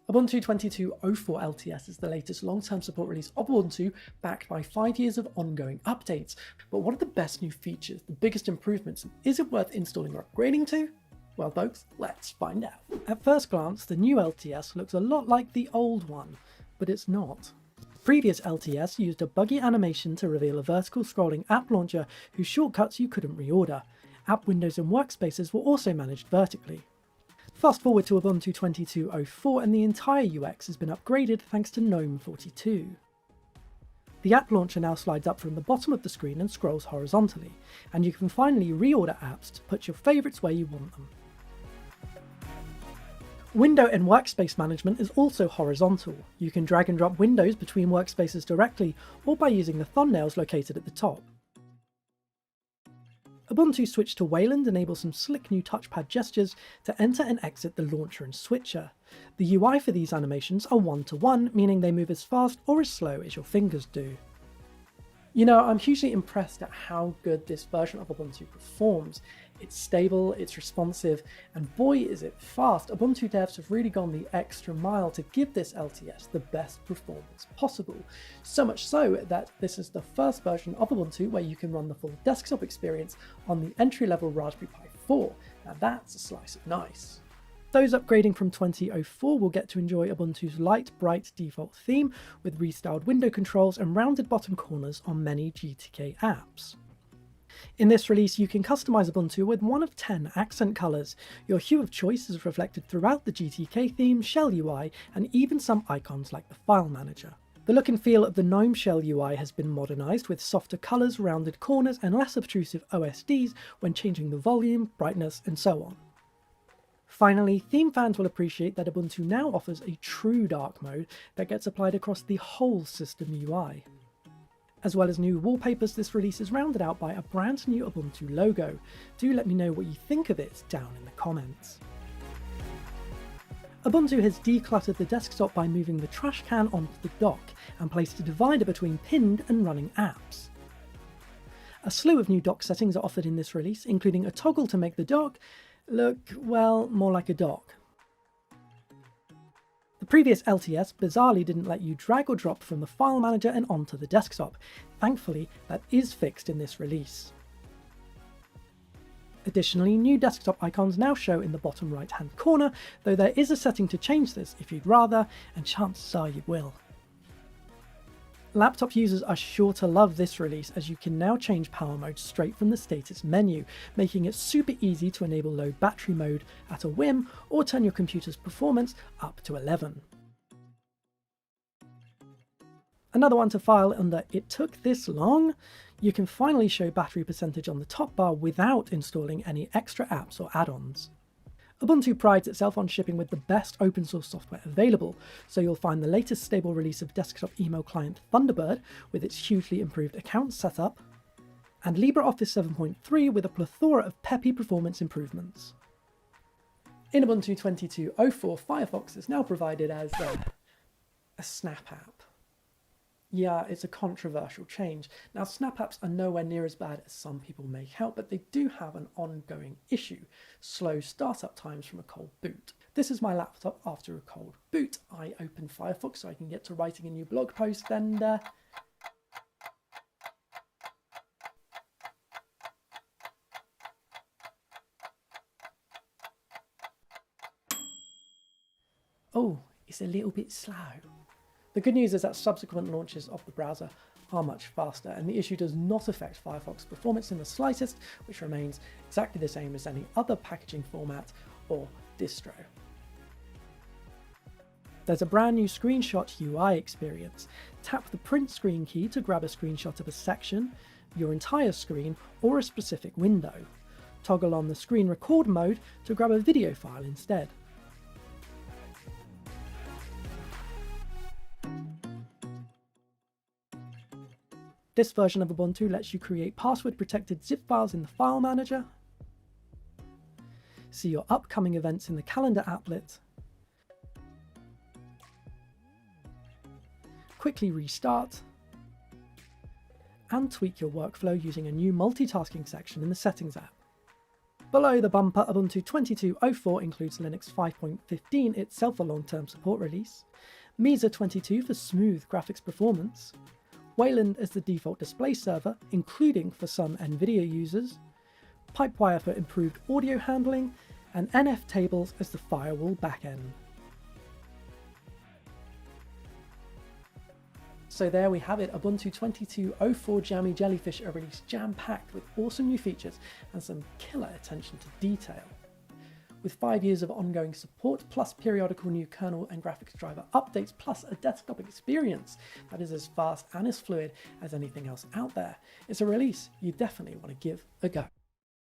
Ubuntu 22.04 LTS is the latest long-term support release of Ubuntu, backed by 5 years of ongoing updates. But what are the best new features, the biggest improvements, and is it worth installing or upgrading to? Well folks, let's find out. At first glance, the new LTS looks a lot like the old one, but it's not. The previous LTS used a buggy animation to reveal a vertical scrolling app launcher whose shortcuts you couldn't reorder. App windows and workspaces were also managed vertically. Fast forward to Ubuntu 22.04 and the entire UX has been upgraded thanks to GNOME 42. The app launcher now slides up from the bottom of the screen and scrolls horizontally, and you can finally reorder apps to put your favourites where you want them. Window and workspace management is also horizontal. You can drag and drop windows between workspaces directly or by using the thumbnails located at the top. Ubuntu switch to Wayland enables some slick new touchpad gestures to enter and exit the launcher and switcher. The UI for these animations are one-to-one, meaning they move as fast or as slow as your fingers do. You know, I'm hugely impressed at how good this version of Ubuntu performs. It's stable, it's responsive, and boy is it fast. Ubuntu devs have really gone the extra mile to give this LTS the best performance possible. So much so that this is the first version of Ubuntu where you can run the full desktop experience on the entry-level Raspberry Pi 4. Now that's a slice of nice. Those upgrading from 20.04 will get to enjoy Ubuntu's light, bright default theme with restyled window controls and rounded bottom corners on many GTK apps. In this release, you can customize Ubuntu with one of 10 accent colors. Your hue of choice is reflected throughout the GTK theme, Shell UI, and even some icons like the File Manager. The look and feel of the GNOME Shell UI has been modernized with softer colors, rounded corners, and less obtrusive OSDs when changing the volume, brightness, and so on. Finally, theme fans will appreciate that Ubuntu now offers a true dark mode that gets applied across the whole system UI. As well as new wallpapers, this release is rounded out by a brand new Ubuntu logo. Do let me know what you think of it down in the comments. Ubuntu has decluttered the desktop by moving the trash can onto the dock and placed a divider between pinned and running apps. A slew of new dock settings are offered in this release, including a toggle to make the dock look, well, more like a dock. The previous LTS bizarrely didn't let you drag or drop from the file manager and onto the desktop. Thankfully, that is fixed in this release. Additionally, new desktop icons now show in the bottom right hand corner, though there is a setting to change this if you'd rather, and chances are you will. Laptop users are sure to love this release as you can now change power mode straight from the status menu, making it super easy to enable low battery mode at a whim or turn your computer's performance up to 11. Another one to file under "it took this long"? You can finally show battery percentage on the top bar without installing any extra apps or add-ons. Ubuntu prides itself on shipping with the best open source software available, so you'll find the latest stable release of desktop email client Thunderbird with its hugely improved account setup, and LibreOffice 7.3 with a plethora of peppy performance improvements. In Ubuntu 22.04, Firefox is now provided as a Snap app. Yeah, it's a controversial change. Now, Snap apps are nowhere near as bad as some people make out, but they do have an ongoing issue: slow startup times from a cold boot. This is my laptop after a cold boot. I open Firefox so I can get to writing a new blog post, and oh, it's a little bit slow. The good news is that subsequent launches of the browser are much faster, and the issue does not affect Firefox performance in the slightest, which remains exactly the same as any other packaging format or distro. There's a brand new screenshot UI experience. Tap the print screen key to grab a screenshot of a section, your entire screen, or a specific window. Toggle on the screen record mode to grab a video file instead. This version of Ubuntu lets you create password-protected zip files in the File Manager, see your upcoming events in the Calendar applet, quickly restart, and tweak your workflow using a new multitasking section in the Settings app. Below the bumper, Ubuntu 22.04 includes Linux 5.15, itself a long-term support release, Mesa 22 for smooth graphics performance, Wayland as the default display server, including for some NVIDIA users, PipeWire for improved audio handling, and NF tables as the firewall backend. So there we have it, Ubuntu 22.04 Jammy Jellyfish, a release jam-packed with awesome new features and some killer attention to detail. With 5 years of ongoing support, plus periodical new kernel and graphics driver updates, plus a desktop experience that is as fast and as fluid as anything else out there, it's a release you definitely want to give a go.